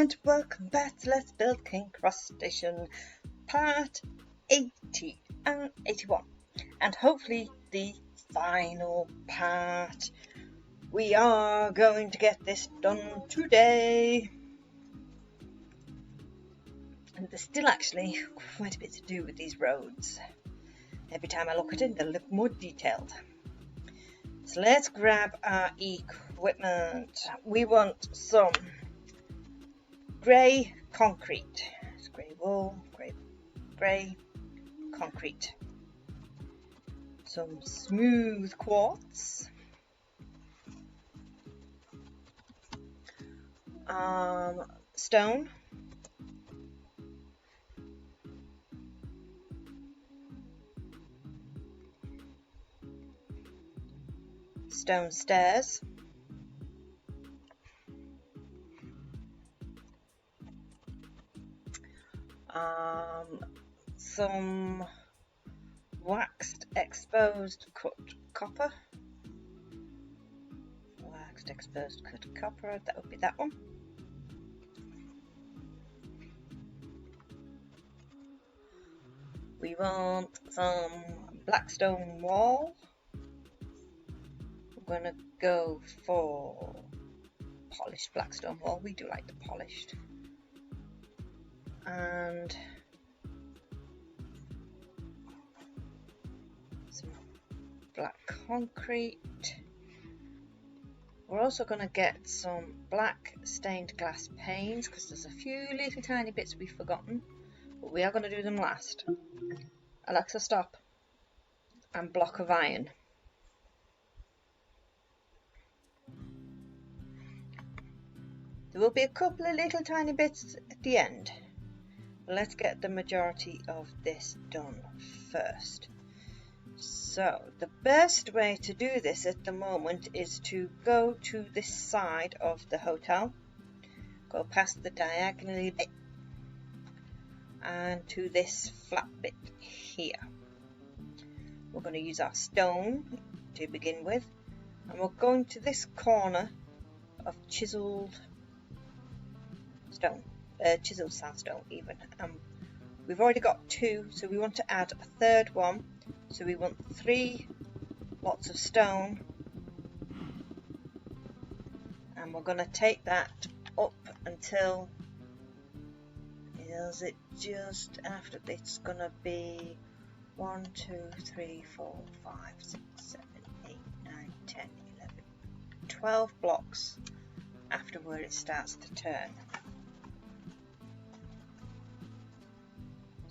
and welcome back to Let's Build King Cross Station part 80 and 81, and hopefully the final part. We are going to get this done today, and there's still actually quite a bit to do with these roads. Every time I look at it, they look more detailed. So let's grab our equipment. We want some grey concrete. It's grey wool, grey concrete. Some smooth quartz. Stone. Stone stairs. Some waxed exposed cut copper. Waxed exposed cut copper, that would be that one. We want some black stone wall. We're gonna go for polished black stone wall. We do like the polished. And some black concrete. We're also going to get some black stained glass panes because there's a few little tiny bits we've forgotten, but we are going to do them last. Alexa, stop. And block of iron. There will be a couple of little tiny bits at the end. Let's get the majority of this done first. So the best way to do this at the moment is to go to this side of the hotel, go past the diagonally bit and to this flat bit here. We're going to use our stone to begin with, and we're going to this corner of chiseled stone. Chiseled sandstone even. We've already got two, so we want to add a third one. So we want 3 lots of stone, and we're going to take that up until, is it just after, it's going to be 1, 2, 3, 4, 5, 6, 7, 8, 9, 10, 11, 12 blocks after where it starts to turn.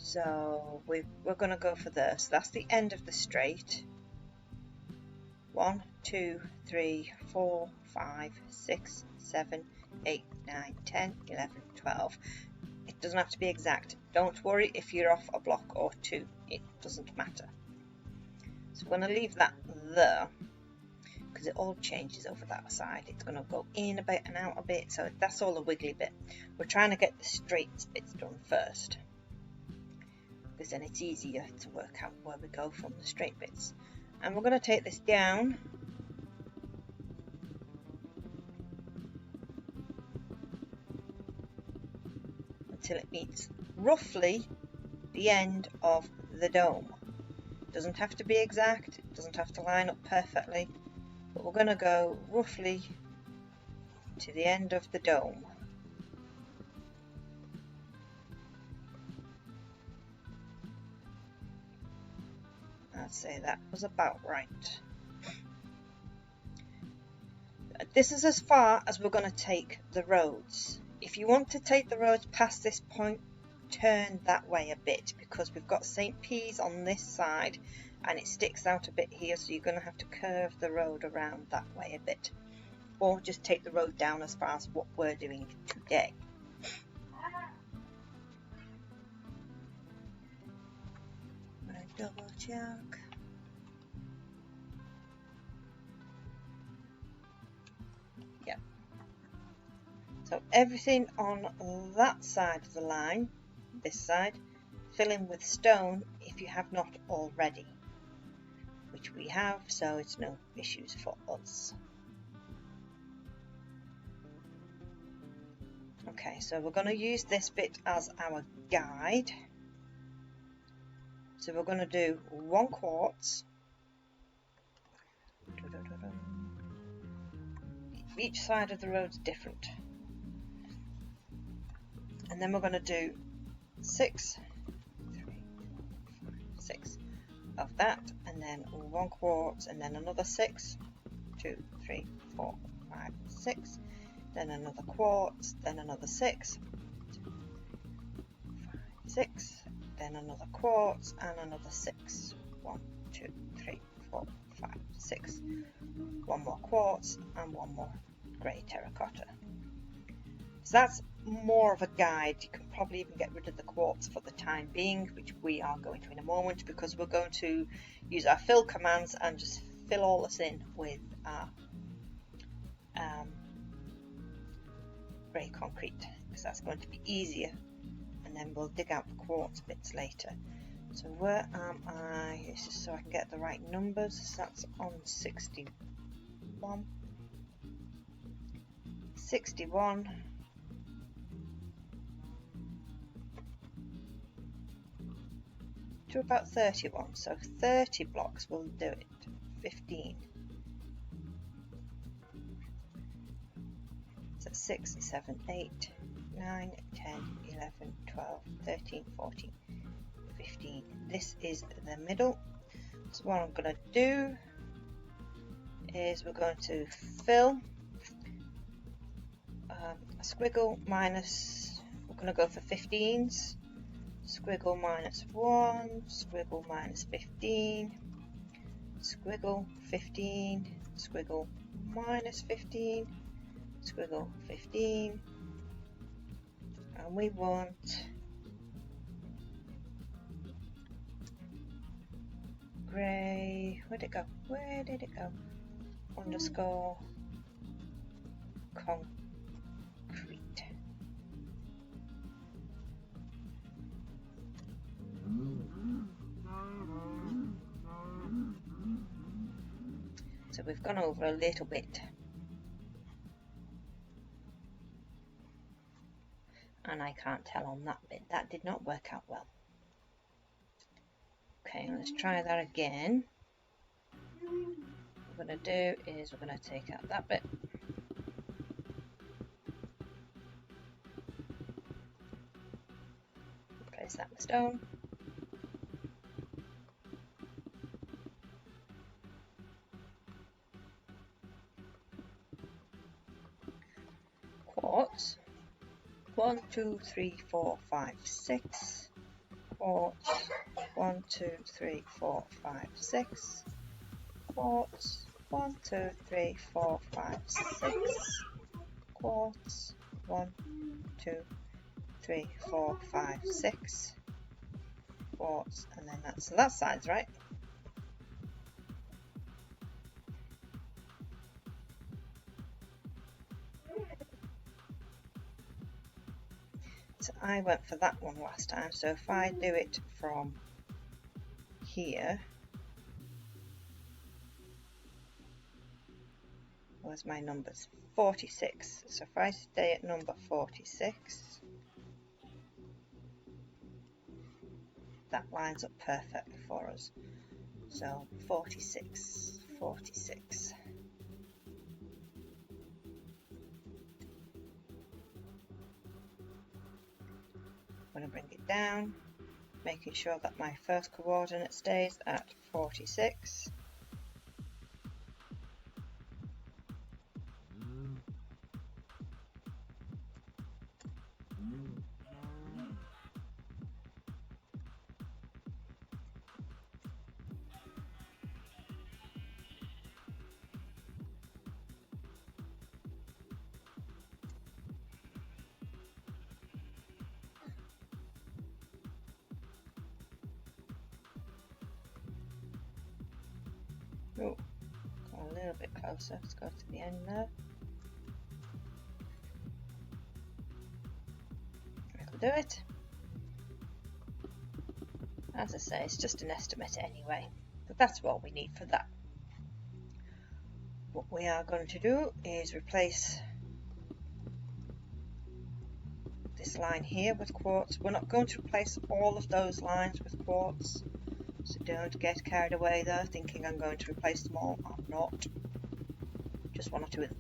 So we're going to go for this. That's the end of the straight. 1, 2, 3, 4, 5, 6, 7, 8, 9, 10, 11, 12. It doesn't have to be exact. Don't worry if you're off a block or 2. It doesn't matter. So we're going to leave that there because it all changes over that side. It's going to go in a bit and out a bit. So that's all the wiggly bit. We're trying to get the straight bits done first, because then it's easier to work out where we go from the straight bits. And we're going to take this down until it meets roughly the end of the dome. It doesn't have to be exact, it doesn't have to line up perfectly, but we're going to go roughly to the end of the dome. I'd say that was about right. This is as far as we're going to take the roads. If you want to take the roads past this point, turn that way a bit, because we've got St. P's on this side and it sticks out a bit here, so you're going to have to curve the road around that way a bit, or just take the road down as far as what we're doing today. Double check. Yeah. So everything on that side of the line, this side, fill in with stone if you have not already, which we have, so it's no issues for us. Okay, so we're going to use this bit as our guide. So we're going to do 1 quartz. Each side of the road's different. And then we're going to do 6 of that, and then 1 quartz, and then another 6, 2, 3, 4, 5, 6, then another quartz, then another 6, 2, 5, 6, then another quartz, and another 6, 1, 2, 3, 4, 5, 6, 1 more quartz, and 1 more grey terracotta. So that's more of a guide. You can probably even get rid of the quartz for the time being, which we are going to in a moment, because we're going to use our fill commands and just fill all this in with our grey concrete, because that's going to be easier, and then we'll dig out the quartz bits later. So where am I? This is so I can get the right numbers. So that's on 61. 61. To about 31, so 30 blocks will do it. 15. So 6, 7, 8, 9, 10, 11, 12, 13, 14, 15. This is the middle. So what I'm going to do is we're going to fill a squiggle minus, we're going to go for 15s. Squiggle minus 1, squiggle minus 15, squiggle 15, squiggle minus 15, squiggle 15, and we want grey, where'd it go, where did it go, underscore concrete. So we've gone over a little bit, and I can't tell on that bit. That did not work out well. Okay, let's try that again. What we're going to do is we're going to take out that bit. Replace that with stone. Quartz. 1, 2, 3, 4, 5, 6. Quartz. 1, 2, 3, 4, 5, 6. Quartz. 1, 2, 3, 4, 5, 6. Quartz. 1, 2, 3, 4, 5, 6. Quartz, and then that's, so that side's right. So I went for that one last time, so if I do it from here, where's my numbers? 46. So if I stay at number 46, that lines up perfectly for us. So 46, 46. I'm going to bring it down, making sure that my first coordinate stays at 46. Oh, go a little bit closer. Let's go to the end there. That'll do it. As I say, it's just an estimate anyway, but that's what we need for that. What we are going to do is replace this line here with quartz. We're not going to replace all of those lines with quartz, so don't get carried away there thinking I'm going to replace them all. I'm not. Just one or two of them.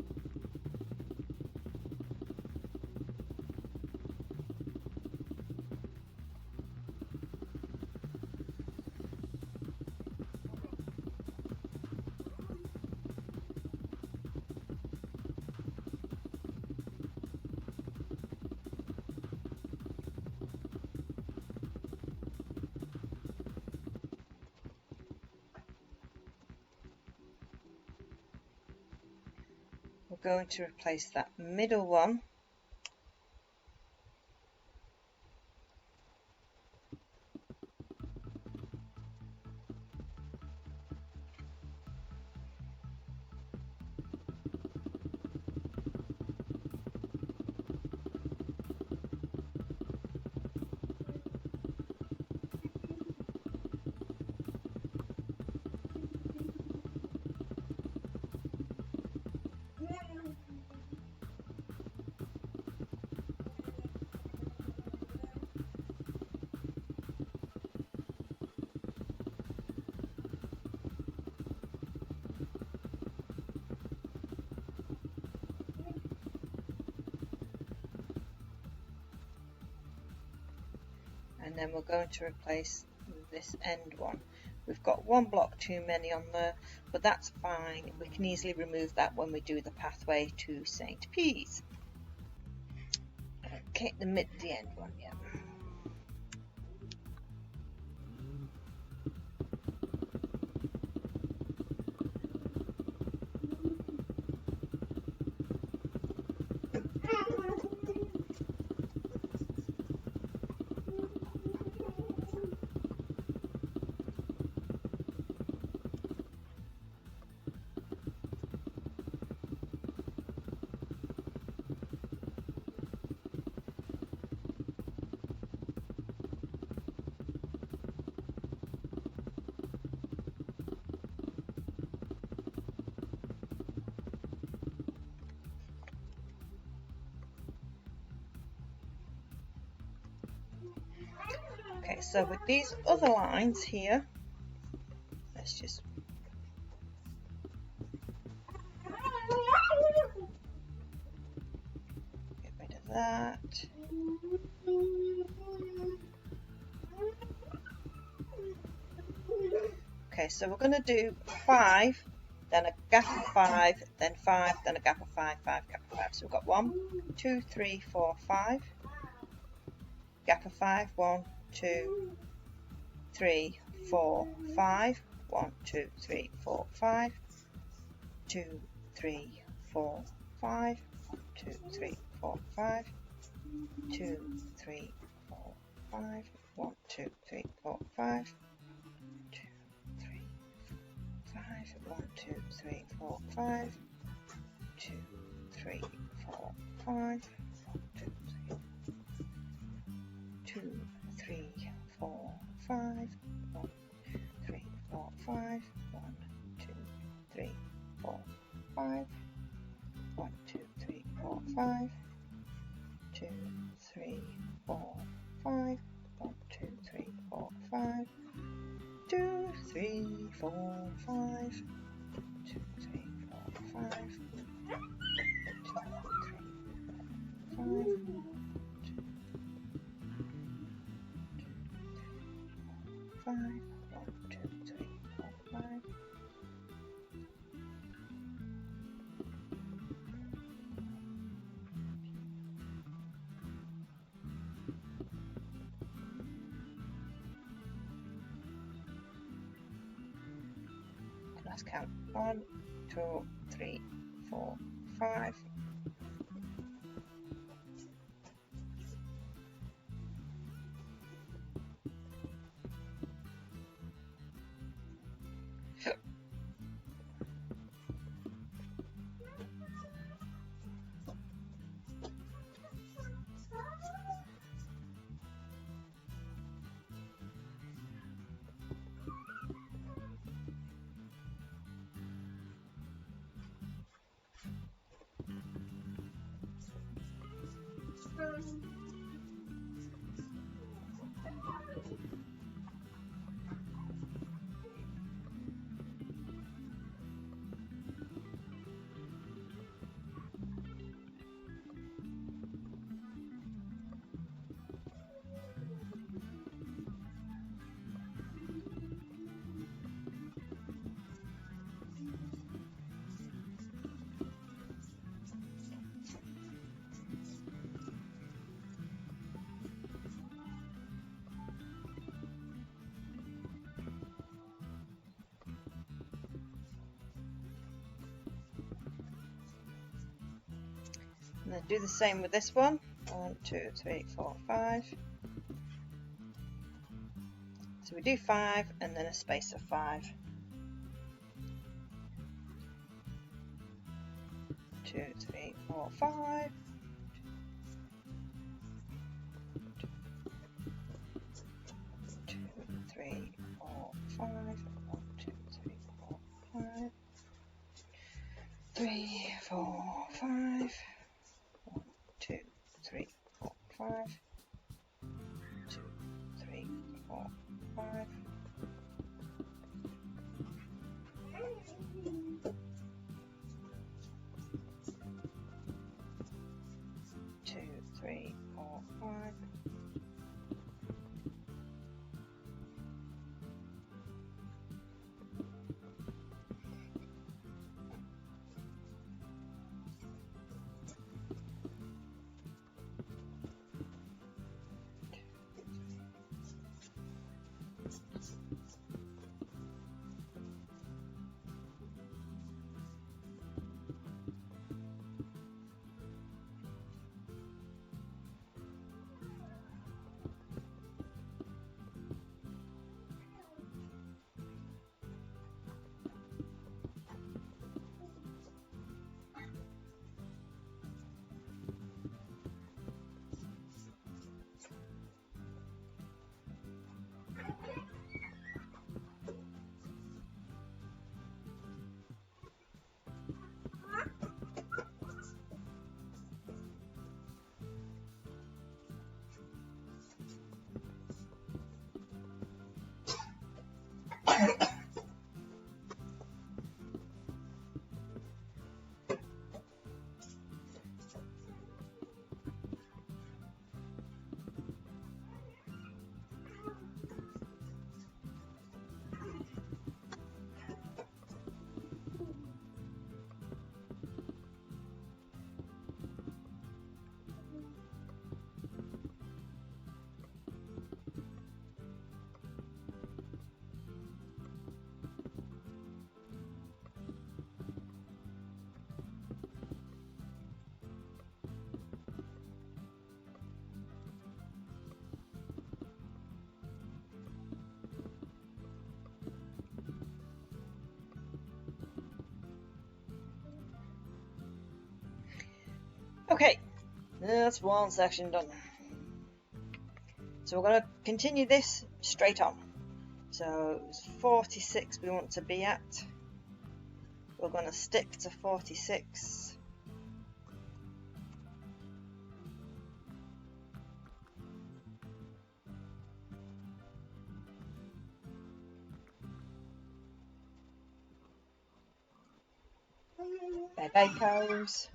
We're going to replace that middle one . And then we're going to replace this end one. We've got one block too many on there, but that's fine. We can easily remove that when we do the pathway to St. Pease. Okay, the end one, yeah. Okay, so with these other lines here, let's just get rid of that. Okay, so we're going to do 5, then a gap of 5, then 5, then a gap of 5, 5, gap of 5. So we've got 1, 2, 3, 4, 5, gap of 5, 1, 2, 3, 4, 5, 1, 2, 3, 4, 5, 2, 3, 4, 5, 1, 2, 3, 4, 5, 2, 3, 4, 5, 1, 2, 3, 4, 5, 2, 3, 5, 1, 2, 3, 4, 5, 2, 3, 4, 5, 2, 3, 4, 5, 1, 3, 4, 5, 1, 2, 3, 4, 5, 1, 2, 3, 4, 5, 2, 3, 4, 5, 1, 2, 3, 4, 5, 2, 3, 4, 5, 2, 3, 4, 5, 2, 3, 4, 5, 5, 1, 2, 3, 4, 5. Let's count 1, 2, 3, 4, 5. then do the same with this one. 1, 2, 3, 4, 5. So we do 5 and then a space of 5. 2, 3, 4, 5. 2, 3, 4, 5. 1, 2, 3, 4, 5. 3, 4, 5. 1, 2, 3, 4, 5. 2, 3, 4, 5. 2, 3, 4, 5. Okay, that's one section done. So we're going to continue this straight on. So it's 46 we want to be at. We're going to stick to 46. Bye-bye, cows.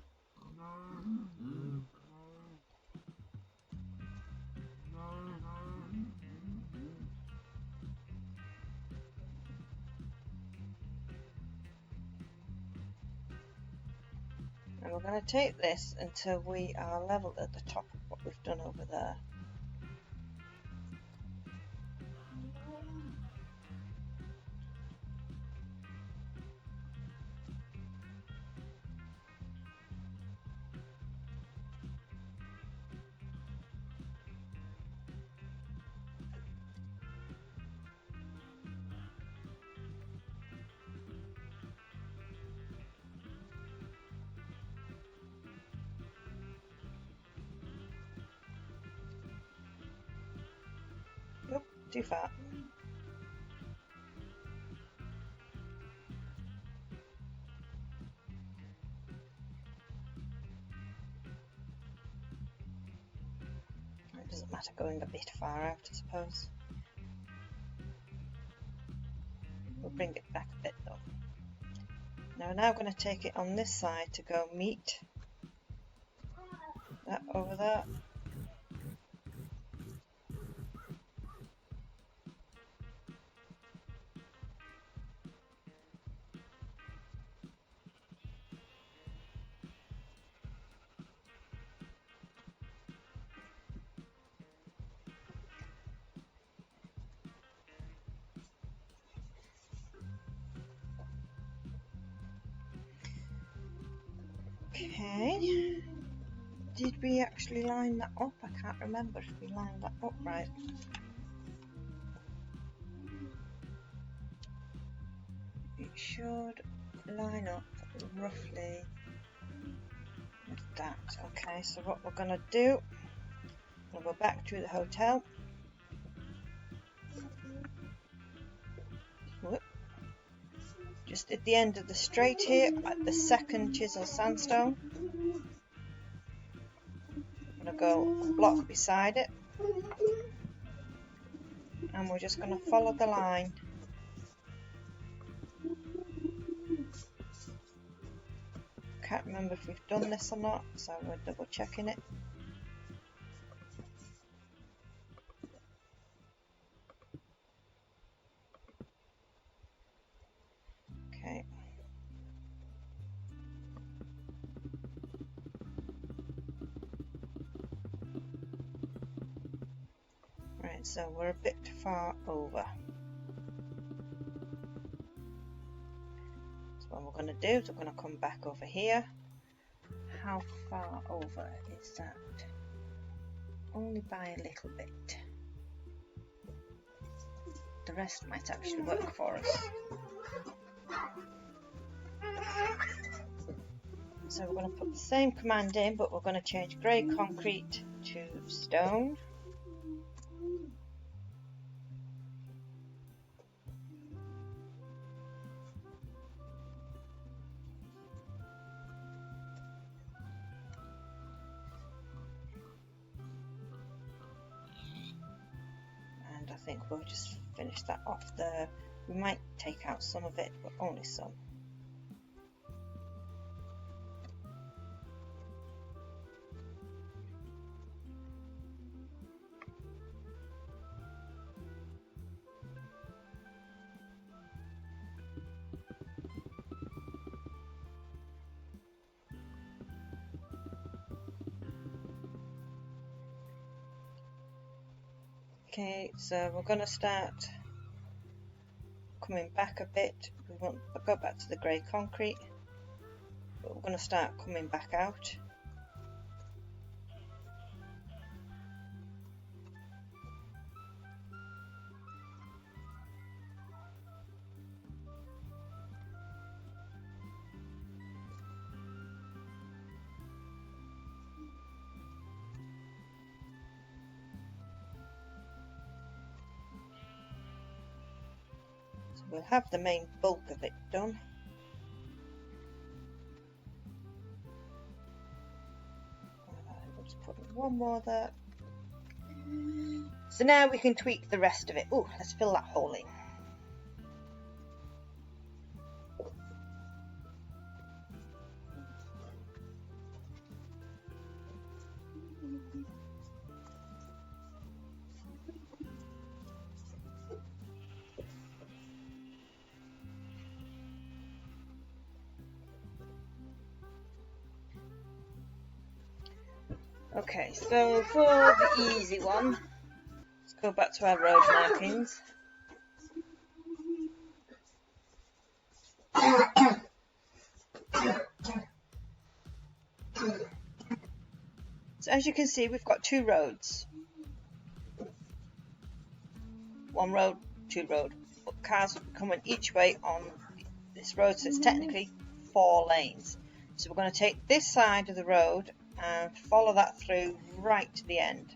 And we're going to take this until we are level at the top of what we've done over there. Nope, too far. It doesn't matter going a bit far out, I suppose. We'll bring it back a bit though. Now we're now going to take it on this side to go meet that over there. Okay. Did we actually line that up? I can't remember if we lined that up right. It should line up roughly with that. Okay, so what we're going to do, we'll go back to the hotel. Whoop. Just at the end of the straight here, at the second chisel sandstone. I'm going to go a block beside it. And we're just going to follow the line. Can't remember if we've done this or not, so we're double checking it. Okay. Right, so we're a bit far over. So what we're going to do is we're going to come back over here. How far over is that? Only by a little bit. The rest might actually work for us. So we're going to put the same command in, but we're going to change grey concrete to stone. And I think we'll just finish that off there. We might take out some of it, but only some. Okay, so we're going to start coming back a bit. We won't go back to the grey concrete, but we're going to start coming back out. We'll have the main bulk of it done. We'll just put one more there. So now we can tweak the rest of it. Oh, let's fill that hole in. Okay, so for the easy one, let's go back to our road markings. So as you can see, we've got two roads. One road, two road. But cars will be coming each way on this road, so it's technically 4 lanes. So we're going to take this side of the road and follow that through right to the end.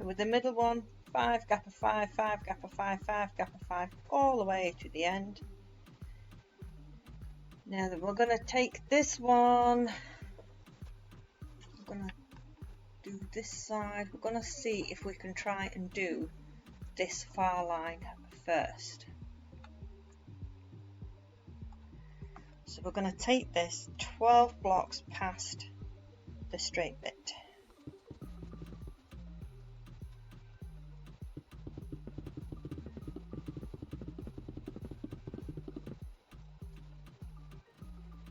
So with the middle one, 5, gap of 5, 5, gap of 5, 5, gap of 5, all the way to the end. Now then, we're going to take this one, we're going to do this side, we're going to see if we can try and do this far line first. So we're going to take this 12 blocks past the straight bit.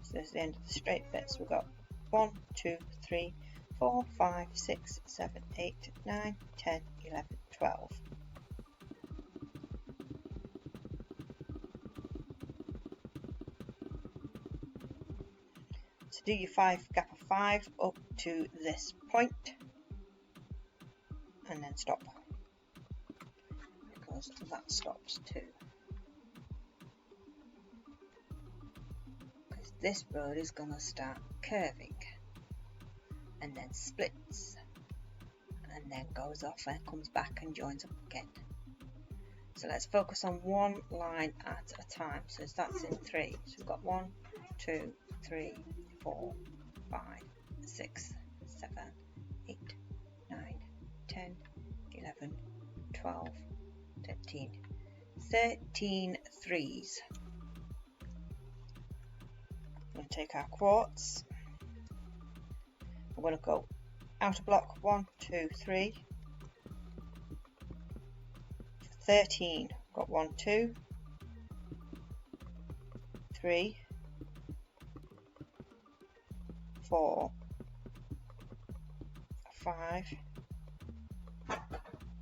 So there's the end of the straight bit. So we've got 1, 2, 3, 4, 5, 6, 7, 8, 9, 10, 11, 12. So do your 5 gap of 5 up to this point and then stop, because that stops too. Because this road is going to start curving and then splits and then goes off and comes back and joins up again. So let's focus on one line at a time. So that's in 3. So we've got 1, 2, 3, 4, 5, 6, 7, 8, 9, 10, 11, 12, 13, 13 threes. We're going to take our quartz. We're going to go outer block 1, 2, 3. 13. Got 1, 2, 3, 4, 5,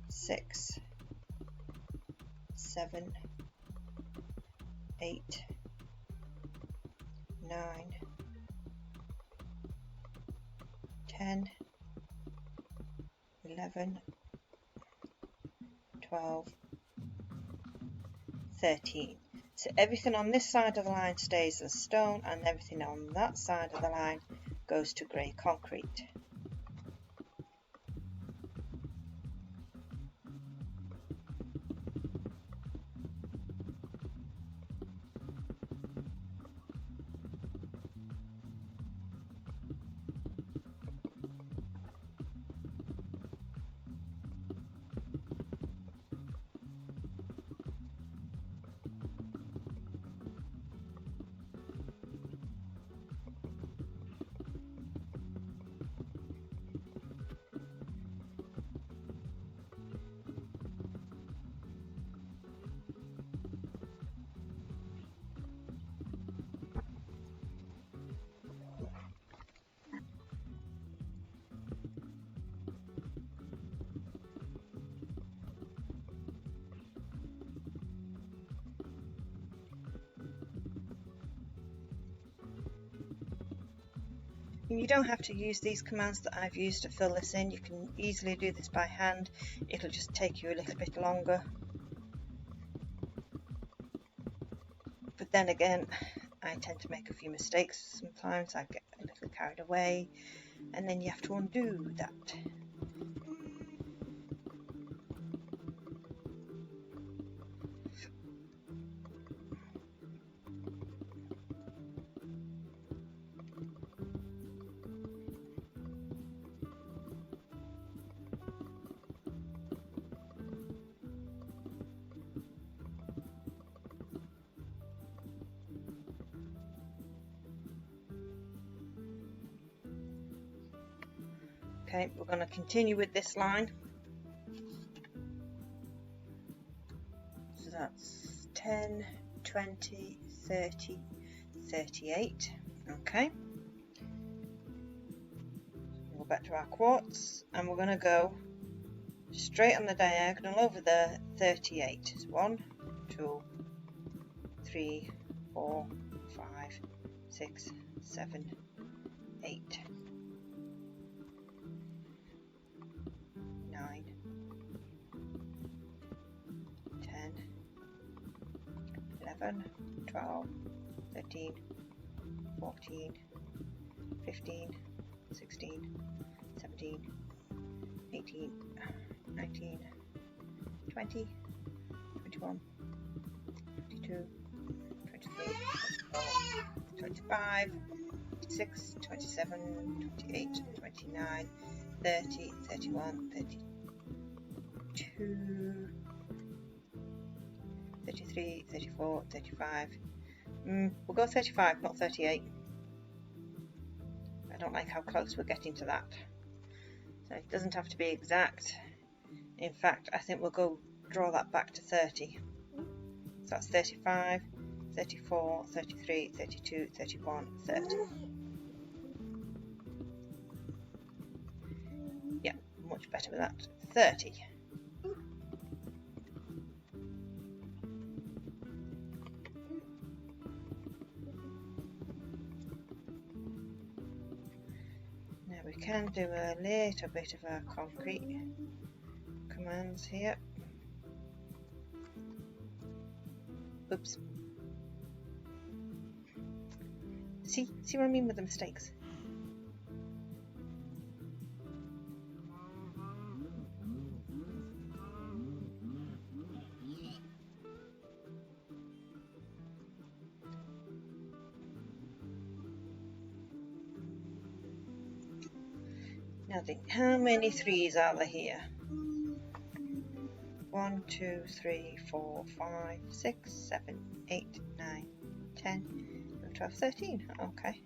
6, 7, 8, 9, 10, 11, 12, 13. So everything on this side of the line stays as stone and everything on that side of the line goes to grey concrete. You don't have to use these commands that I've used to fill this in. You can easily do this by hand. It'll just take you a little bit longer. But then again, I tend to make a few mistakes sometimes. I get a little carried away and then you have to undo that. Okay, we're going to continue with this line. So that's 10, 20, 30, 38. Okay. We'll go back to our quartz and we're going to go straight on the diagonal over the 38. So 1, 2, 3, 4, 5, 6, 7, 8. 9, 10, 11, 12, 13, 14, 15, 16, 17, 18, 19, 20, 21, 22, 23, 24, 25, 26, 27, 28, 29, 30, 31, 32, 33, 34, 35. We'll go 35, not 38. I don't like how close we're getting to that. So it doesn't have to be exact. In fact, I think we'll go draw that back to 30. So that's 35, 34, 33, 32, 31, 30. Yeah, much better with that. 30. Now we can do a little bit of our concrete commands here. Oops. See what I mean with the mistakes? Now think, how many threes are there here? 1, 2, 3, 4, 5, 6, 7, 8, 9, 10, 12, 13. Okay.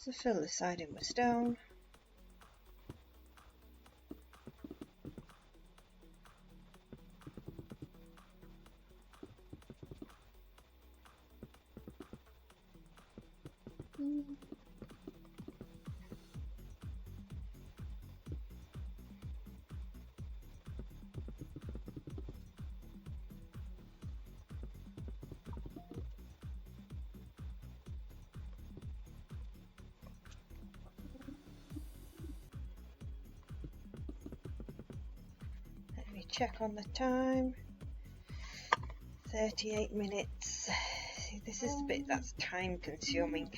So fill this side in with stone. Check on the time. 38 minutes. See, this is the bit that's time consuming.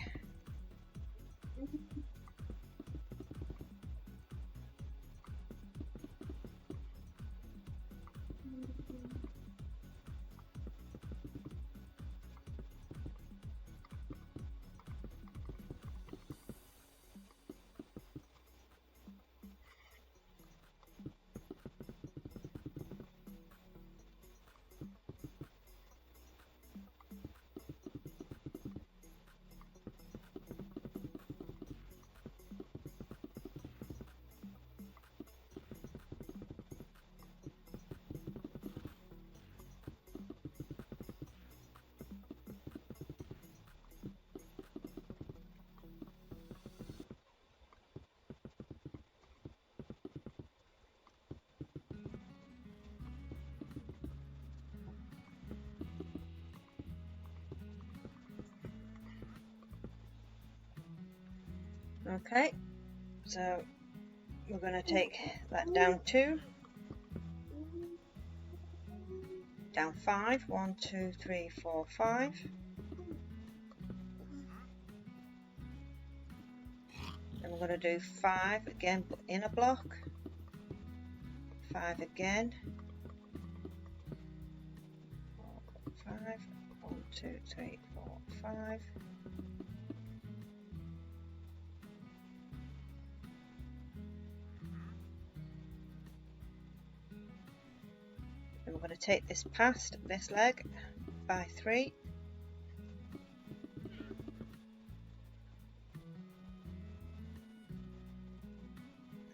Okay, so we're going to take that down 2, down 5, 1, 2, 3, 4, 5. Then we're going to do 5 again, but in a block, 5 again, 5, 1, 2, 3, 4, 5. We're going to take this past this leg by 3.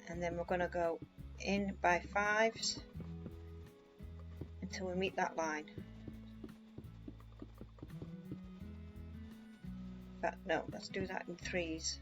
And then we're going to go in by 5s until we meet that line. But no, let's do that in 3s.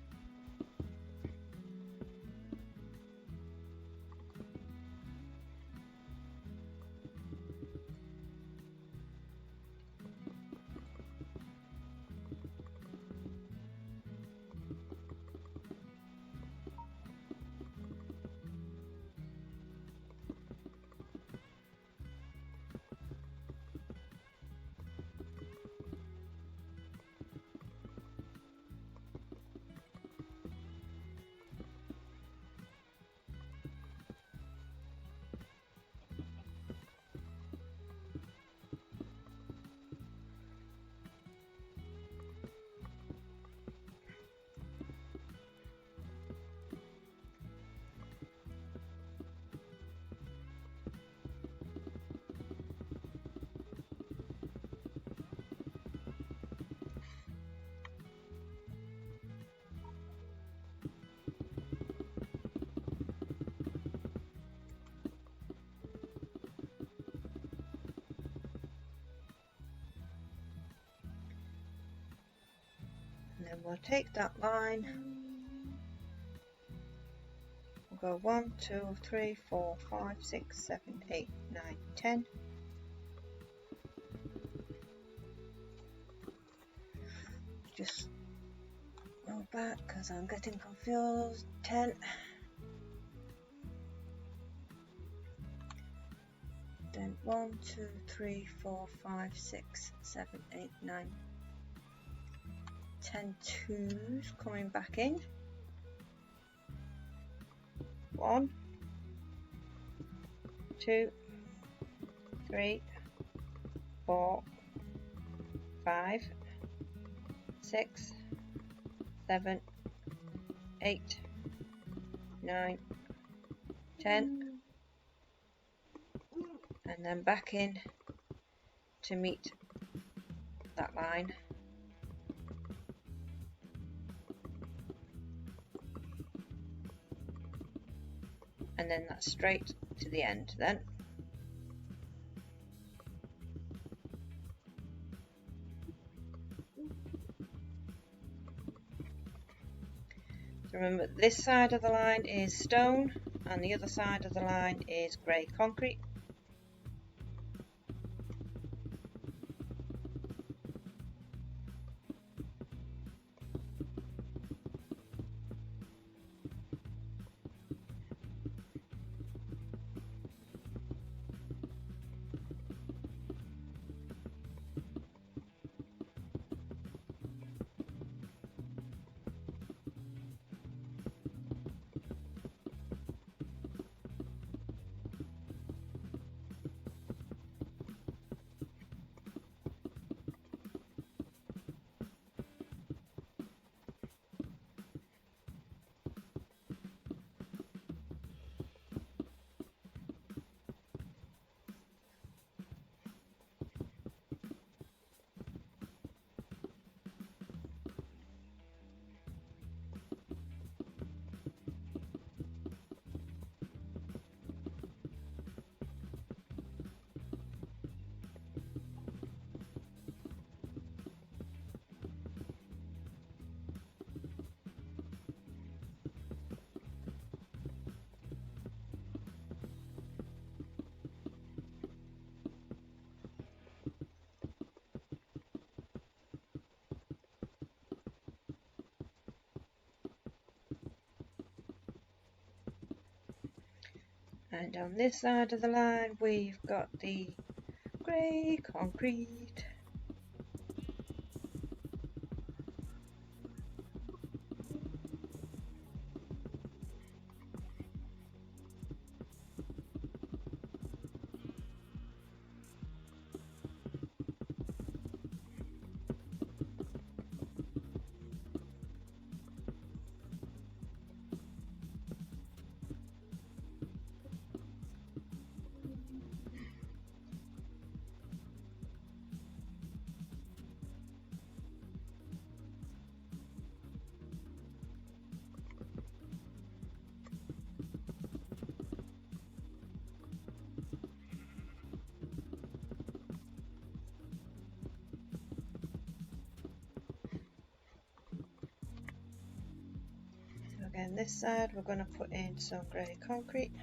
And then we'll take that line, we'll go 1, 2, 3, 4, 5, 6, 7, 8, 9, 10. Just go back because I'm getting confused. 10. Then 1, 2, 3, 4, 5, 6, 7, 8, 9, 10 twos coming back in. 1, 2, 3, 4, 5, 6, 7, 8, 9, 10, and then back in to meet that line. And then that's straight to the end then. So remember, this side of the line is stone and the other side of the line is grey concrete. And on this side of the line we've got the grey concrete. Again, this side we're going to put in some grey concrete.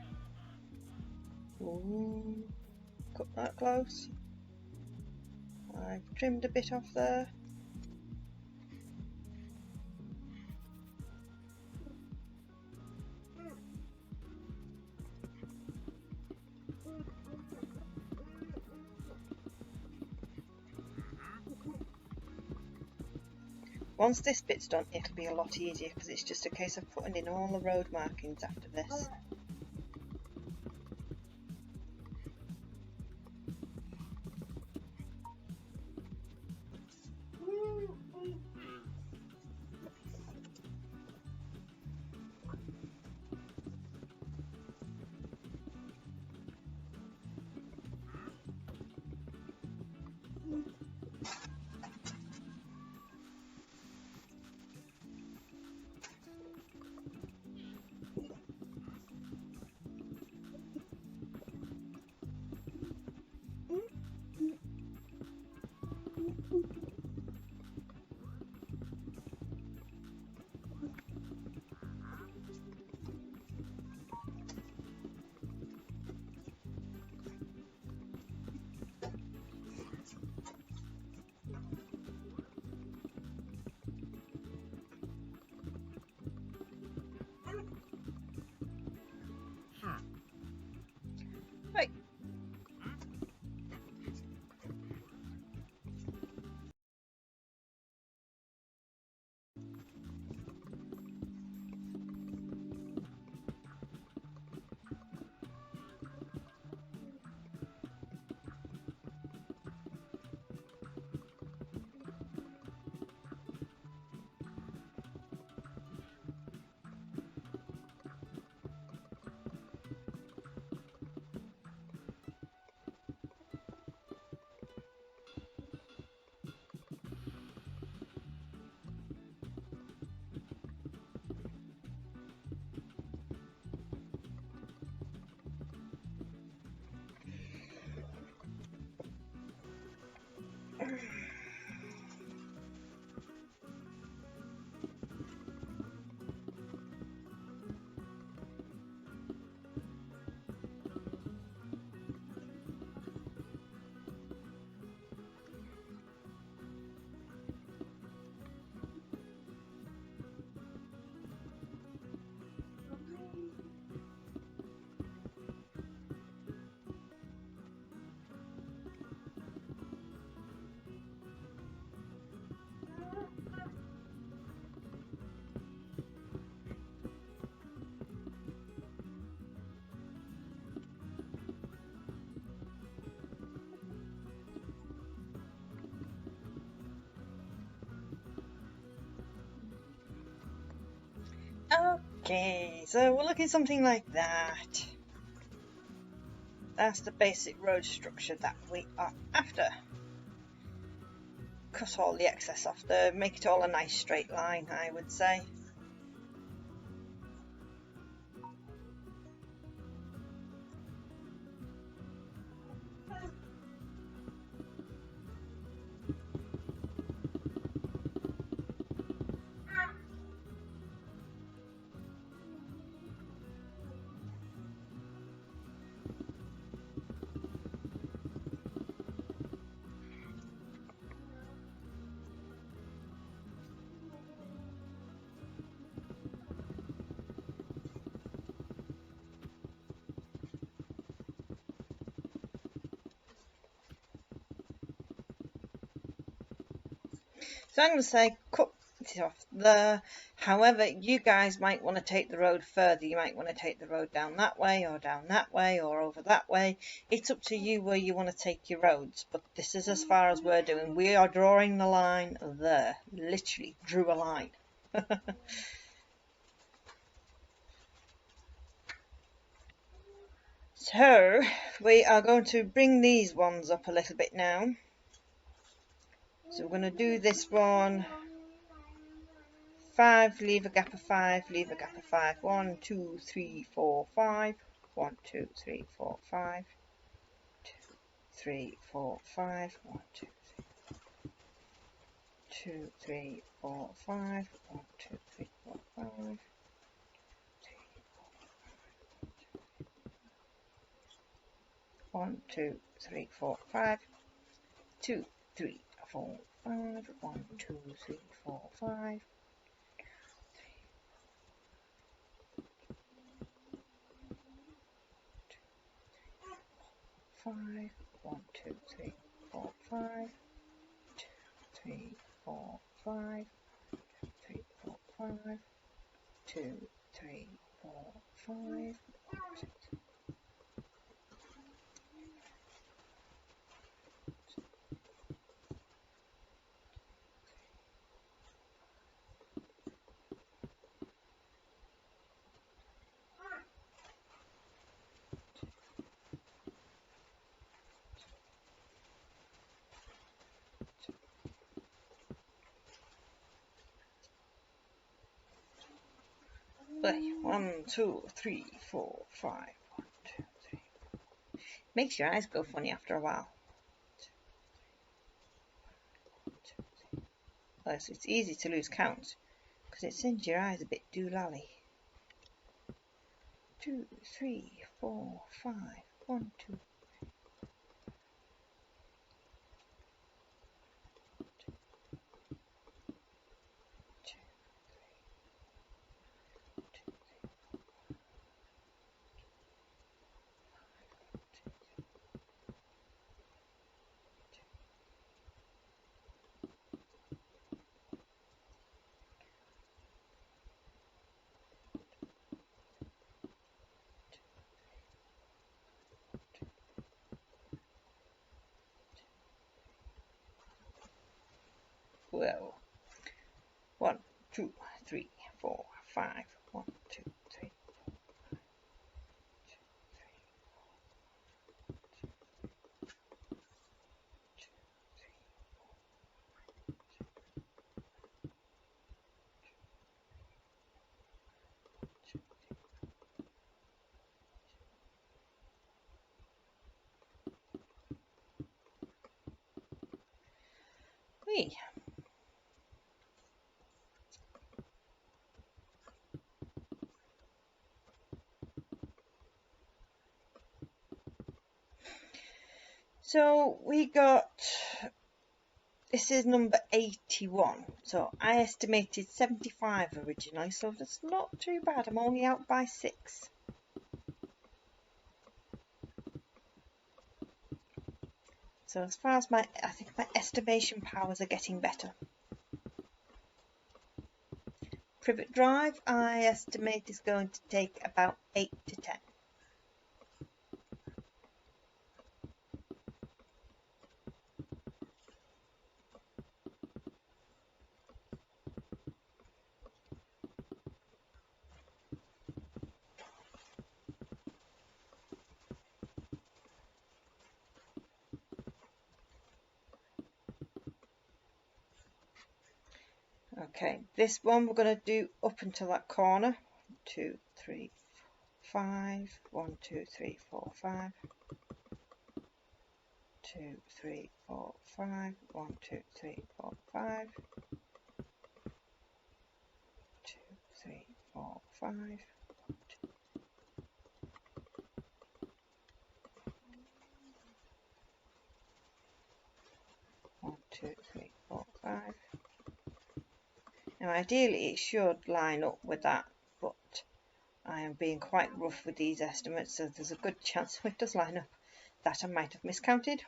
Ooh, cut that close. I've trimmed a bit off there. Once this bit's done, it'll be a lot easier because it's just a case of putting in all the road markings after this. Okay, so we're looking something like that. That's the basic road structure that we are after. Cut all the excess off there, make it all a nice straight line, I would say. So I'm going to say cut it off there. However, you guys might want to take the road further. You might want to take the road down that way or down that way or over that way. It's up to you where you want to take your roads. But this is as far as we're doing. We are drawing the line there. Literally drew a line. So we are going to bring these ones up a little bit now. So we're going to do this one 5, leave a gap of 5, leave a gap of 5. 1, 2, 3, 4, 5. 1, 2, 3, 4, 5. 2, 3, 4, 5. 1, 2, 3. 2, 3, 4, 5. 1, 2, 3, 4, 5. 1, 2, 3, 4, 5. 2, 3, 4, 5. 1, 2, 3, 4, 5. 5. 1, 2, 3, 4, 5. 2, 3, 4, 5. 3, 4, 5. 2, 3, 4, 5. Play. 1, 2, 3, 4, 5. 1, 2, 3. Makes your eyes go funny after a while. Plus, it's easy to lose count because it sends your eyes a bit doolally. 2, 3, 4, 5. 1, 2. Well, 1, 2, 3, 4, 5. 1, 2, 3. Whee. So we got, this is number 81, so I estimated 75 originally, so that's not too bad. I'm only out by 6. So as far as I think my estimation powers are getting better. Privet Drive, I estimate is going to take about 8 to 10. Okay, this one we're going to do up until that corner. 2, 3, 5. 1, 2, 3, 4, 5. 2, 3, 4, 5. 1, 2, 3, 4, 5. 2, 3, 4, 5. 1, 2, 3, 4, 5. Now ideally it should line up with that, but I am being quite rough with these estimates, so there's a good chance it does line up. That I might have miscounted.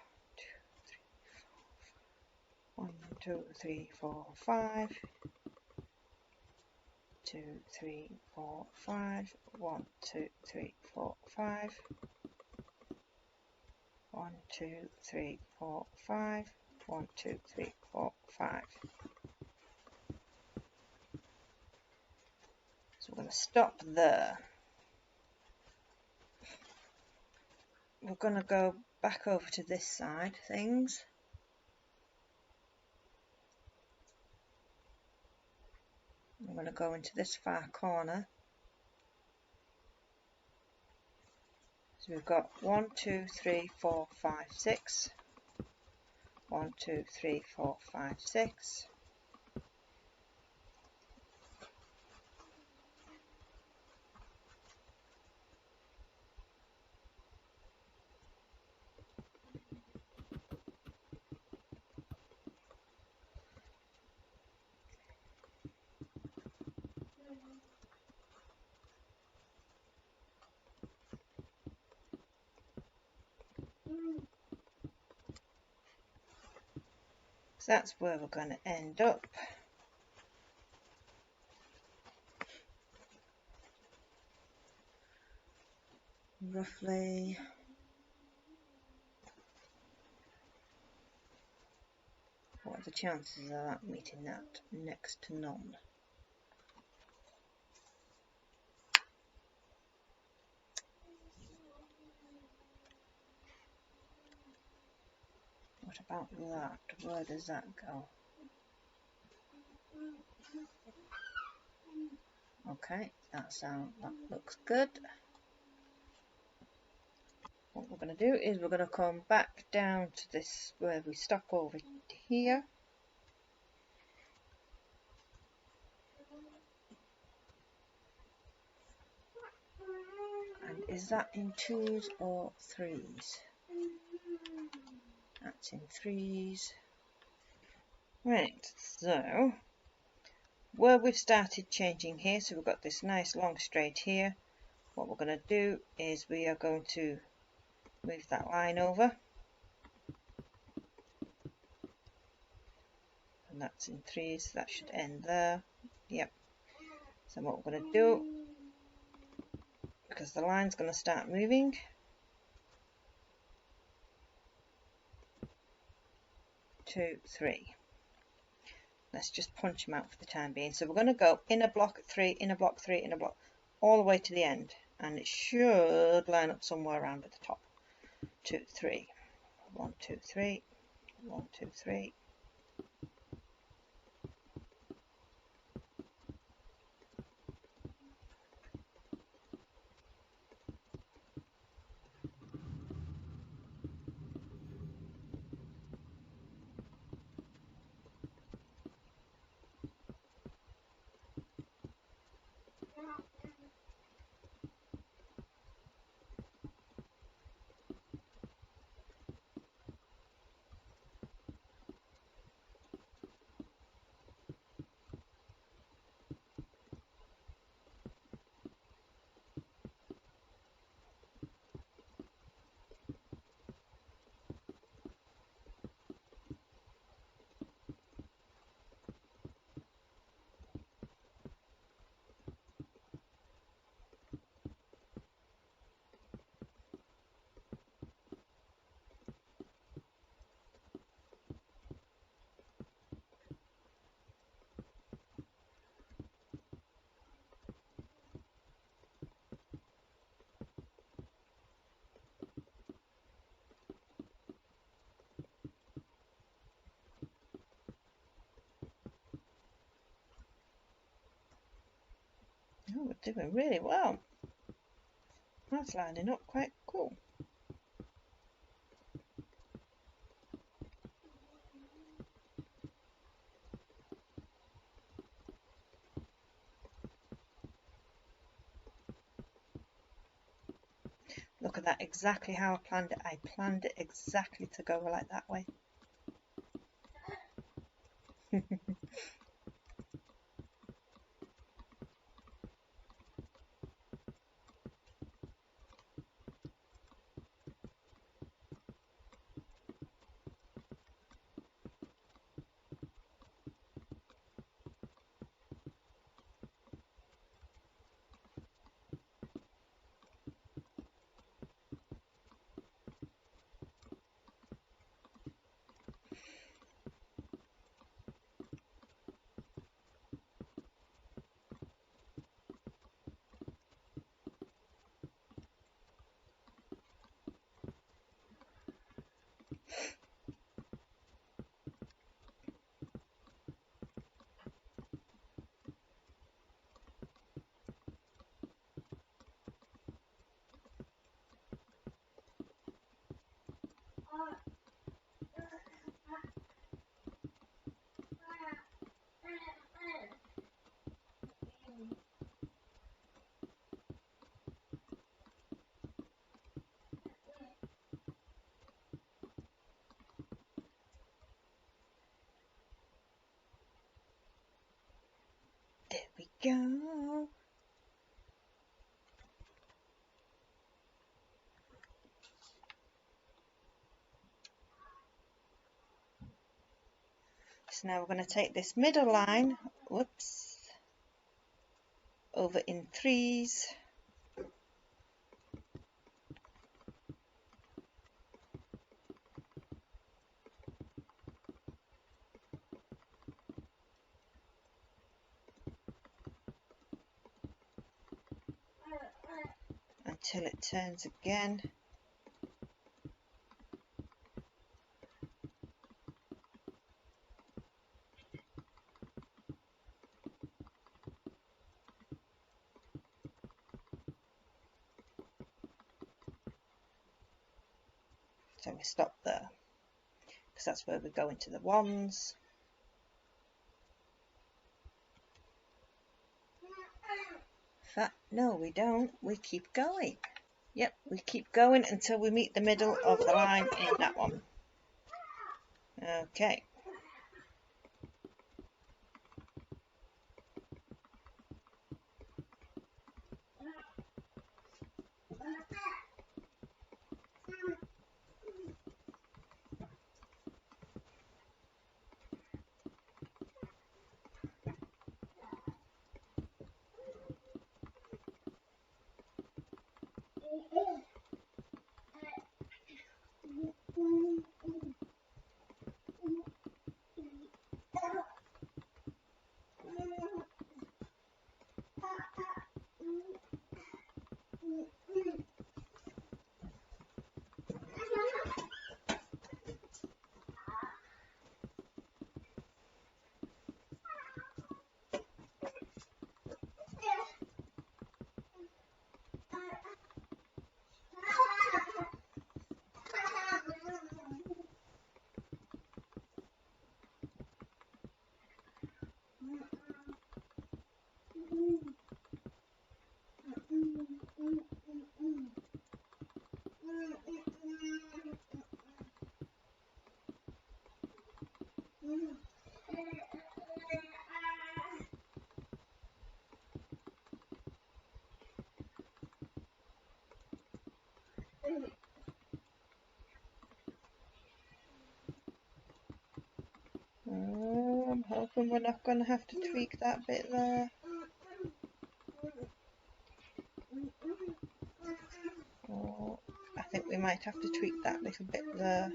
1, 2, 3, 4, 5. 2, 3, 4, 5. 1, 2, 3, 4, 5. 1, 2, 3, 4, 5. 1, 2, 3, 4, 5. So we're going to stop there. We're going to go back over to this side things. I'm going to go into this far corner. So we've got 1, 2, 3, 4, 5, 6. 1, 2, 3, 4, 5, 6. So that's where we're going to end up. Roughly. What are the chances of that meeting that? Next to none. What about that? Where does that go? Okay, that looks good. What we're going to do is we're going to come back down to this where we stop over here. And is that in 2s or 3s? That's in 3s. Right, so where we've started changing here, so we've got this nice long straight here. What we're going to do is we are going to move that line over. And that's in 3s, so that should end there. Yep. So what we're going to do, because the line's going to start moving, 2, 3. Let's just punch them out for the time being. So we're going to go in a block 3, in a block 3, in a block, all the way to the end, and it should line up somewhere around at the top. 2, 3. 1, 2, 3. 1, 2, 3. Oh, we're doing really well. That's lining up quite cool. Look at that, exactly how I planned it. I planned it exactly to go like that way. There we go. So now we're going to take this middle line, whoops, over in threes. Until it turns again. So we stop there, because that's where we go into the wands. No, we don't. We keep going. Yep, we keep going until we meet the middle of the line in that one. Okay. I'm hoping we're not going to have to tweak that bit there. Oh, I think we might have to tweak that little bit there.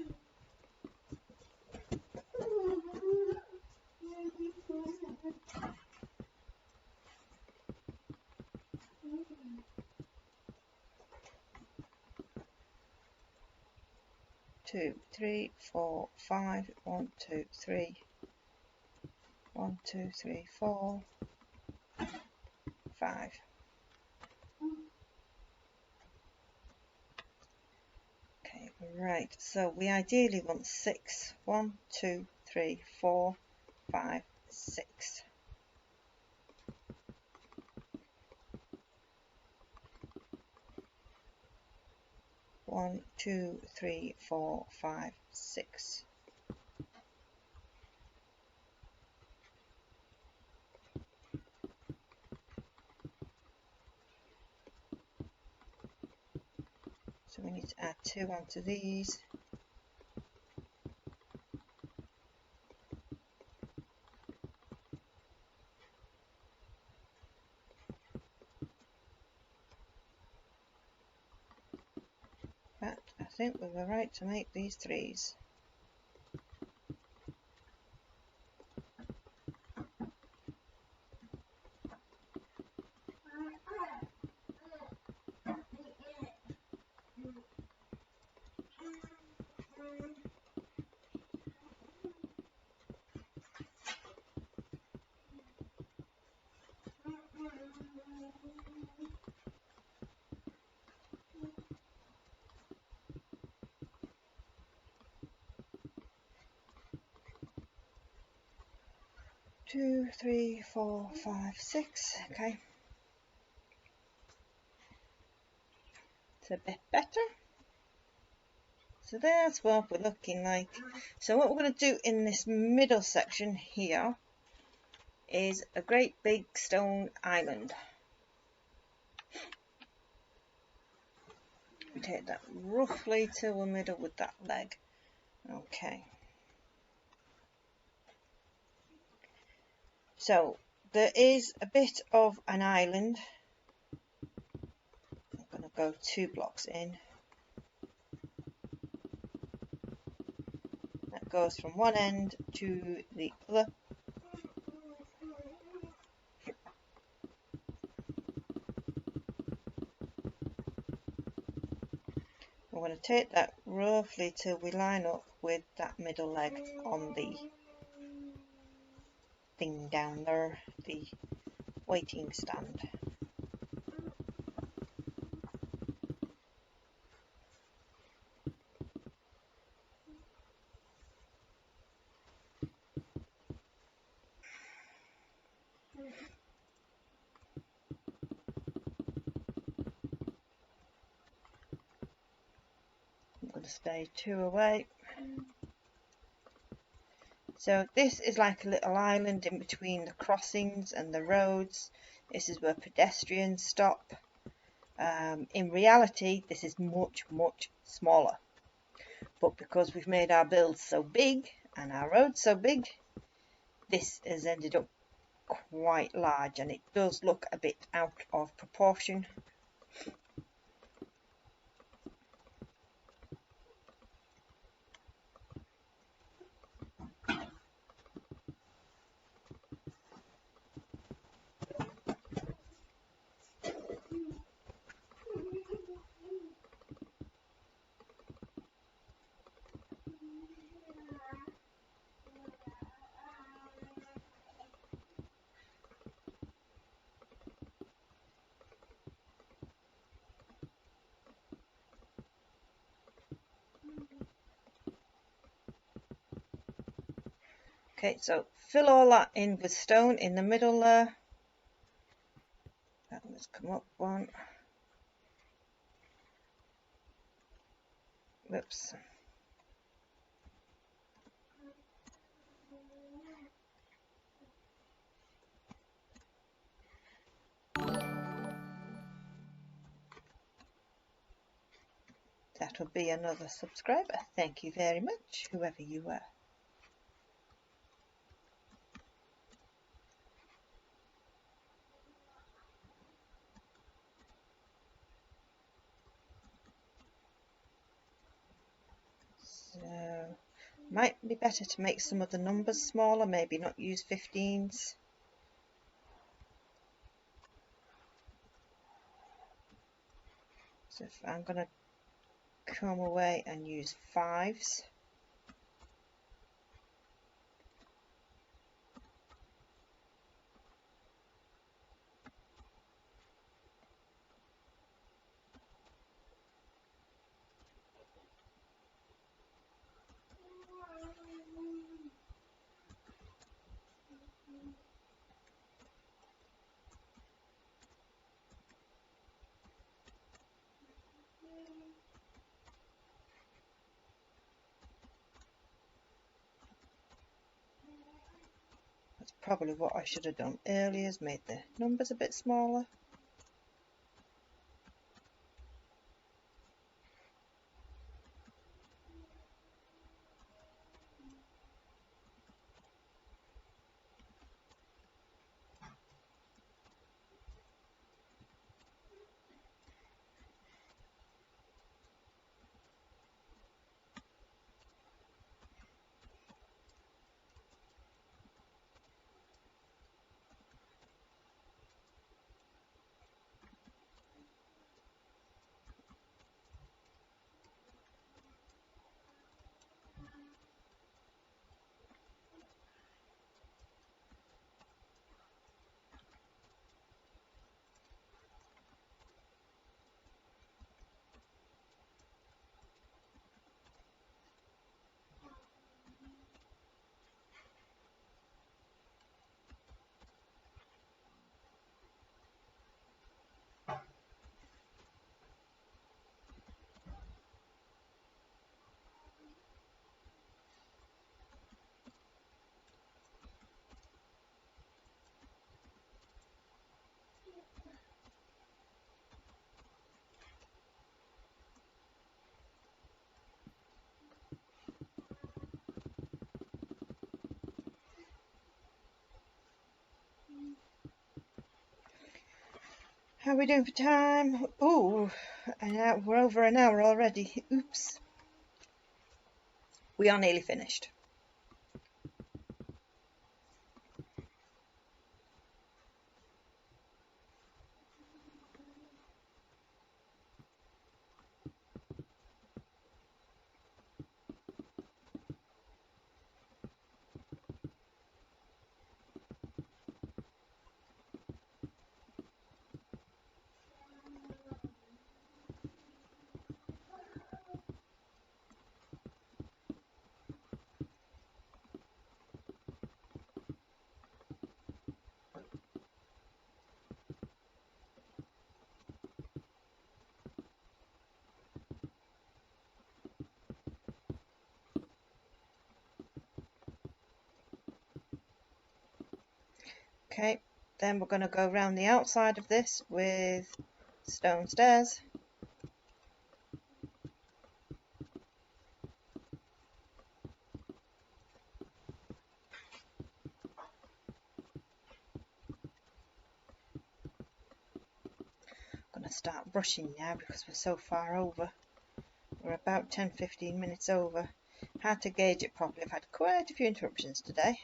Two, three, four, five. 1, 2, 3. 1, 2, 3, 4, 5. Right, so we ideally want 6. 1, 2, 3, 4, 5, 6. One, two, three, four, five, 6. So we need to add 2 onto these. But I think we were right to make these 3s. Two, three, 4, 5, 6. Okay. It's a bit better. So that's what we're looking like. So what we're going to do in this middle section here is a great big stone island. We take that roughly to the middle with that leg. Okay. So there is a bit of an island. I'm going to go 2 blocks in. That goes from one end to the other. We're going to take that roughly till we line up with that middle leg on the thing down there, the waiting stand. I'm going to stay 2 away. So this is like a little island in between the crossings and the roads. This is where pedestrians stop. In reality, this is much, much smaller. But because we've made our builds so big and our roads so big, this has ended up quite large, and it does look a bit out of proportion. Okay, so fill all that in with stone in the middle there. Let's come up 1. Whoops. That will be another subscriber. Thank you very much, whoever you are. So, might be better to make some of the numbers smaller, maybe not use 15s. So if I'm going to come away and use 5s. Probably what I should have done earlier is made the numbers a bit smaller. How are we doing for time? Ooh, we're over an hour already. Oops. We are nearly finished. Okay, then we're going to go around the outside of this with stone stairs. I'm going to start brushing now because we're so far over. We're about 10-15 minutes over. Hard to gauge it properly. I've had quite a few interruptions today,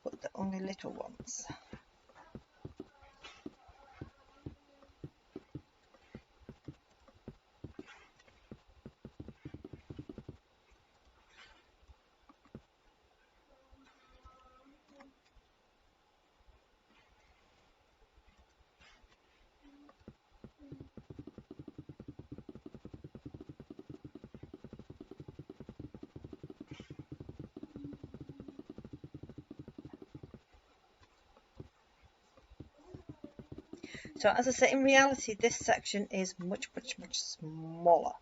but they're only little ones. So as I say, in reality this section is much smaller,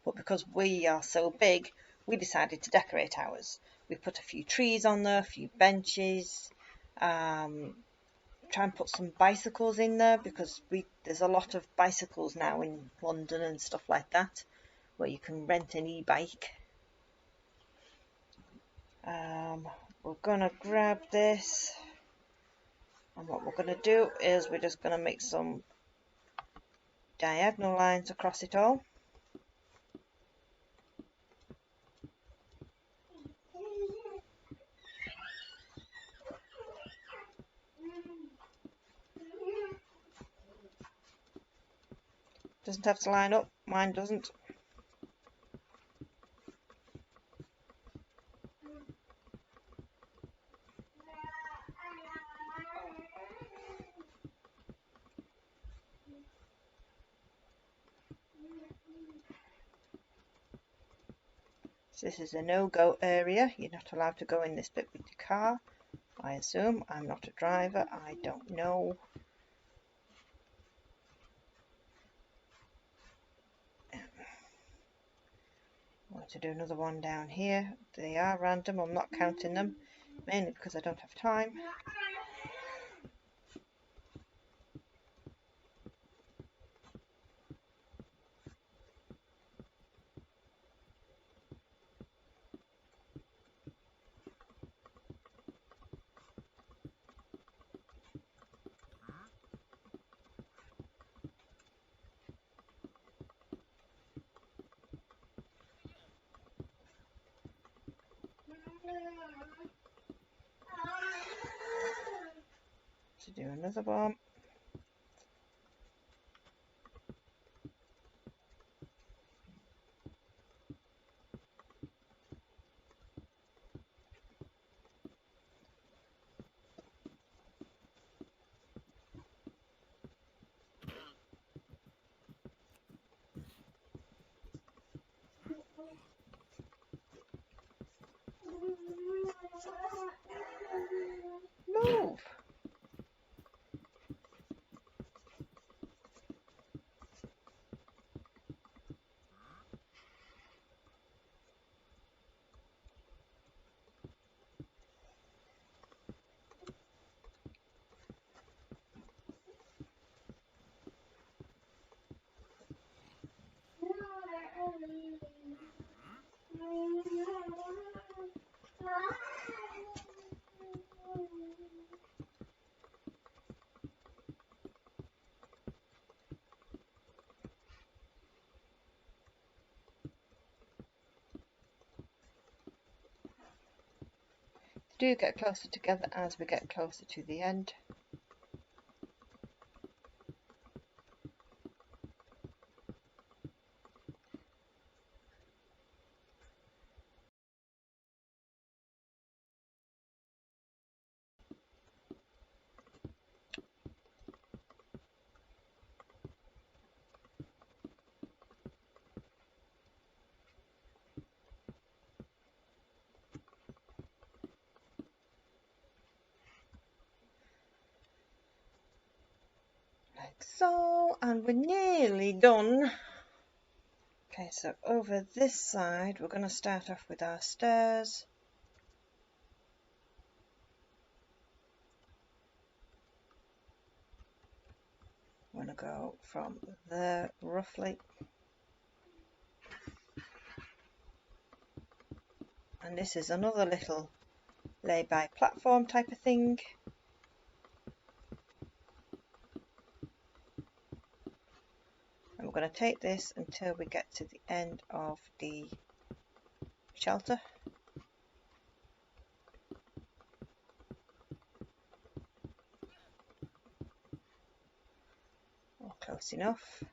but because we are so big we decided to decorate ours. We put a few trees on there, a few benches, try and put some bicycles in there because there's a lot of bicycles now in London and stuff like that where you can rent an e-bike. We're gonna grab this, and what we're gonna do is we're just gonna make some diagonal lines across it all. Doesn't have to line up, mine doesn't. So this is a no-go area. You're not allowed to go in this bit with your car, I assume. I'm not a driver, I don't know. I want to do another one down here. They are random, I'm not counting them, mainly because I don't have time. To do another one. Move! They do get closer together as we get closer to the end. Like so, and we're nearly done. Okay, so over this side we're going to start off with our stairs. I'm going to go from there roughly, and this is another little lay-by platform type of thing. And we're going to take this until we get to the end of the shelter. Oh, close enough.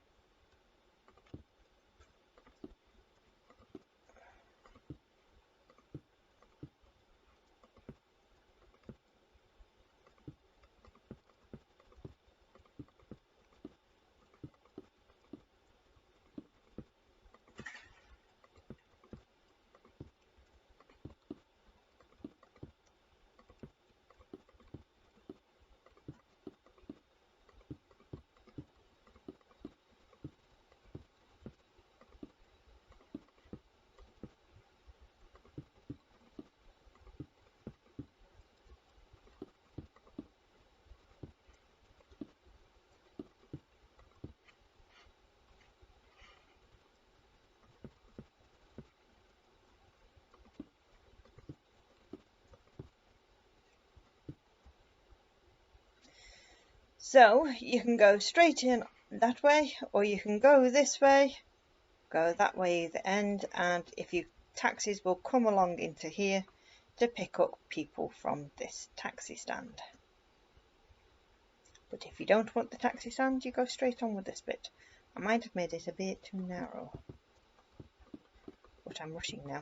So you can go straight in that way, or you can go this way, go that way at the end, and if you taxis will come along into here to pick up people from this taxi stand. But if you don't want the taxi stand, you go straight on with this bit. I might have made it a bit too narrow, but I'm rushing now.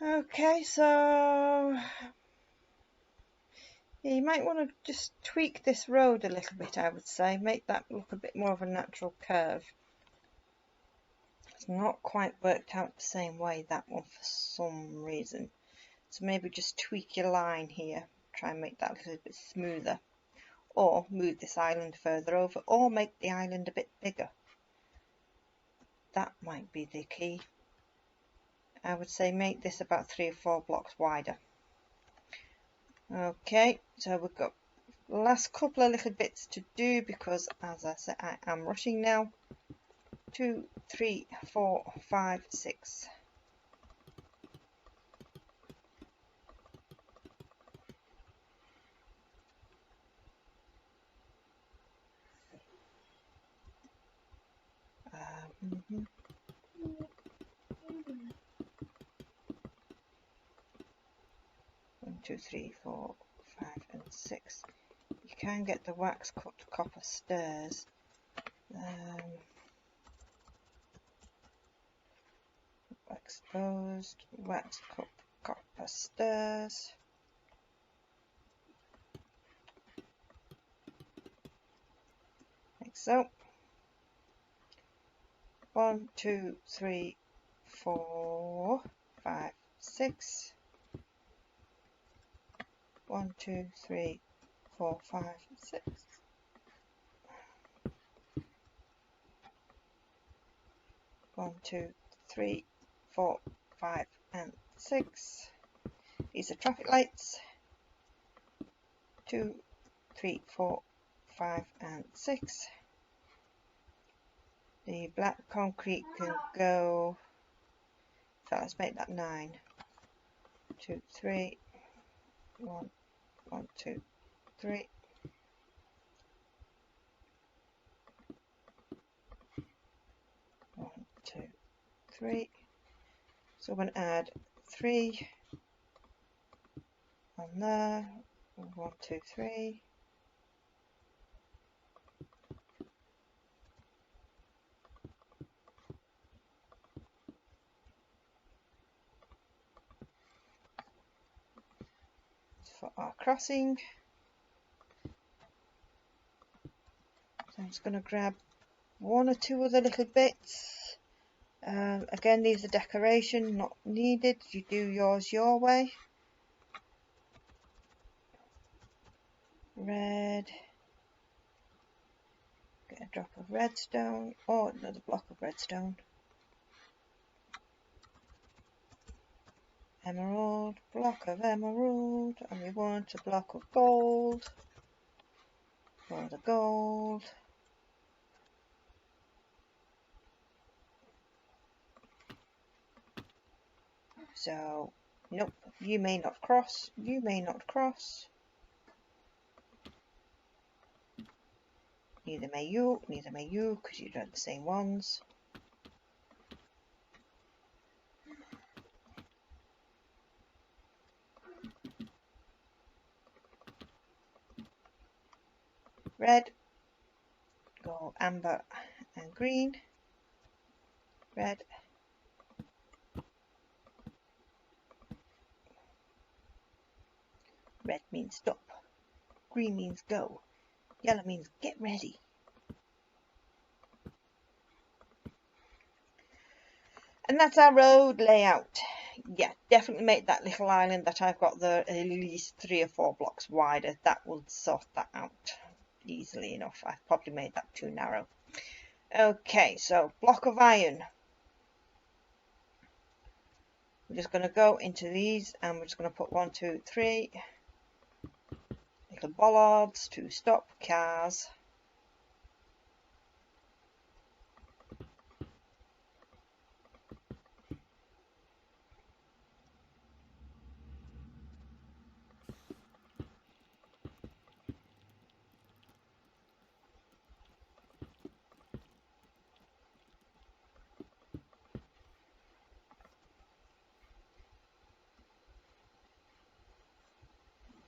Okay, so you might want to just tweak this road a little bit, I would say. Make that look a bit more of a natural curve. It's not quite worked out the same way, that one, for some reason. So maybe just tweak your line here. Try and make that a little bit smoother. Or move this island further over. Or make the island a bit bigger. That might be the key. I would say make this about 3 or 4 blocks wider. Okay, so we've got the last couple of little bits to do because, as I said, I am rushing now. 2, 3, 4, 5, 6. Mm-hmm. 1, 2, 3, 4, 5, and 6. You can get the wax cut copper stairs. Exposed wax cut copper stairs. Like so. 1, 2, 3, 4, 5, 6. 1, 2, 3, 4, 5, 6. 1, 2, 3, 4, 5, and 6. These are traffic lights. 2, 3, 4, 5, and 6. The black concrete can go. So let's make that 9. 2, 3. 1, 1, 2, 3. 1, 2, 3. So we're going to add 3 on there. 1, 2, 3. For our crossing. So I'm just going to grab 1 or 2 other little bits. Again, these are decoration, not needed. You do yours your way. Red. Get a drop of redstone, or another block of redstone. Emerald, block of emerald, and we want a block of gold for the gold. So, nope, you may not cross, you may not cross. Neither may you, because you don't have the same ones. Red, go amber and green. Red. Red means stop. Green means go. Yellow means get ready. And that's our road layout. Yeah, definitely make that little island that I've got there at least 3 or 4 blocks wider. That will sort that out easily enough. I've probably made that too narrow. Okay, so block of iron. We're just going to go into these and we're just going to put 1, 2, 3 little bollards to stop cars.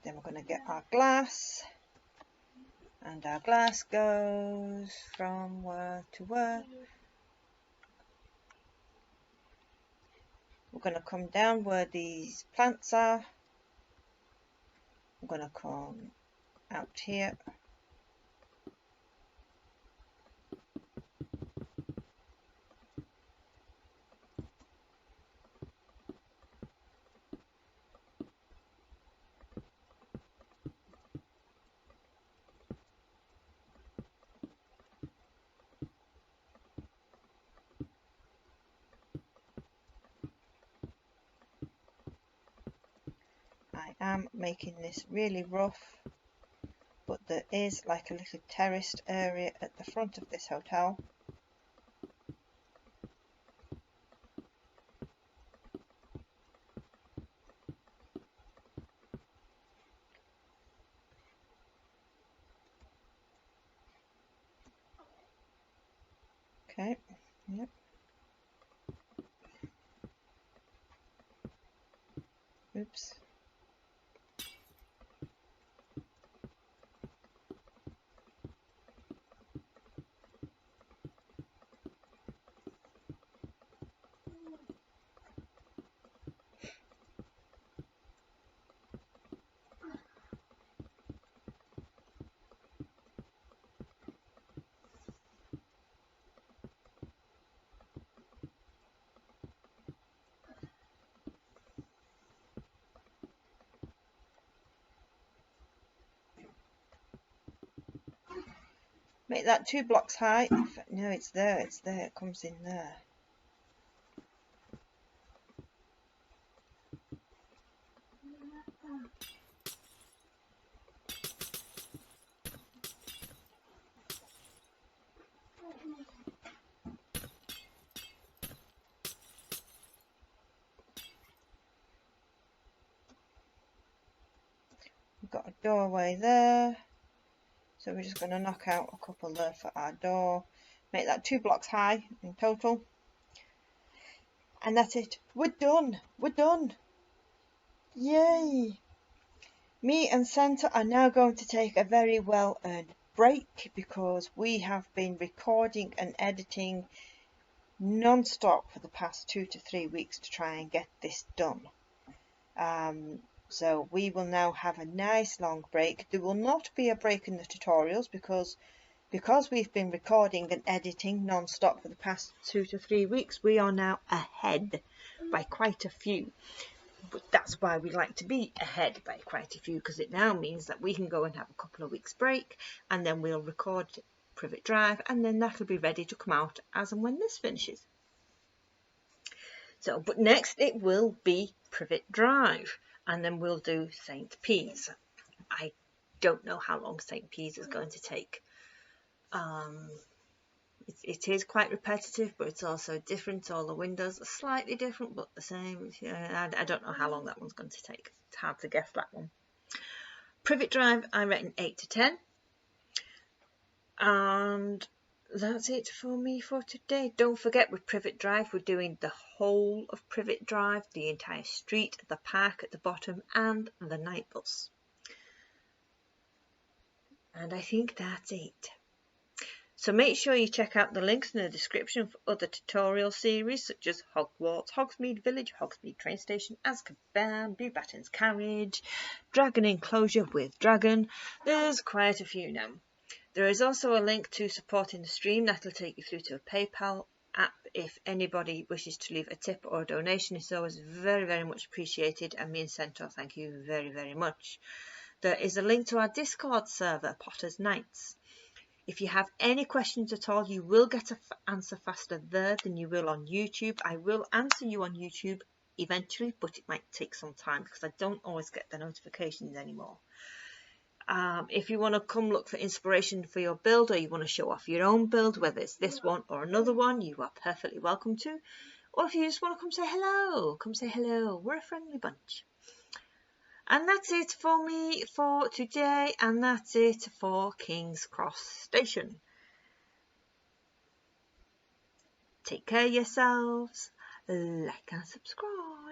Then we're going to get our glass, and our glass goes from where to where? We're going to come down where these plants are. I'm going to come out here. I am making this really rough, but there is like a little terraced area at the front of this hotel. Okay, yep. Oops. Make that 2 blocks high. No, it's there, it comes in there. We've got a doorway there. So we're just going to knock out a couple there for our door. Make that 2 blocks high in total. And that's it. We're done. We're done. Yay. Me and Santa are now going to take a very well earned break because we have been recording and editing non-stop for the past 2 to 3 weeks to try and get this done. So we will now have a nice long break. There will not be a break in the tutorials because we've been recording and editing non-stop for the past 2 to 3 weeks. We are now ahead by quite a few. But that's why we like to be ahead by quite a few, because it now means that we can go and have a couple of weeks break and then we'll record Privet Drive and then that'll be ready to come out as and when this finishes. So, but next it will be Privet Drive and then we'll do St. Peas. I don't know how long St. Peas is going to take. It is quite repetitive, but it's also different. All the windows are slightly different, but the same. I don't know how long that one's going to take. It's hard to guess that one. Privet Drive, I reckon 8 to 10. And that's it for me for today. Don't forget, with Privet Drive, we're doing the whole of Privet Drive, the entire street, the park at the bottom, and the night bus. And I think that's it. So make sure you check out the links in the description for other tutorial series such as Hogwarts, Hogsmeade Village, Hogsmeade Train Station, Azkanban, Beauxbatons Carriage, Dragon Enclosure with Dragon. There's quite a few now. There is also a link to supporting the stream that will take you through to a PayPal app if anybody wishes to leave a tip or a donation. It's always very, very much appreciated, and me and Centaur thank you very, very much. There is a link to our Discord server, Potter's Nights. If you have any questions at all, you will get an answer faster there than you will on YouTube. I will answer you on YouTube eventually, but it might take some time because I don't always get the notifications anymore. If you want to come look for inspiration for your build, or you want to show off your own build, whether it's this one or another one, you are perfectly welcome to. Or if you just want to come say hello. We're a friendly bunch. And that's it for me for today, and that's it for King's Cross Station. Take care of yourselves, like and subscribe.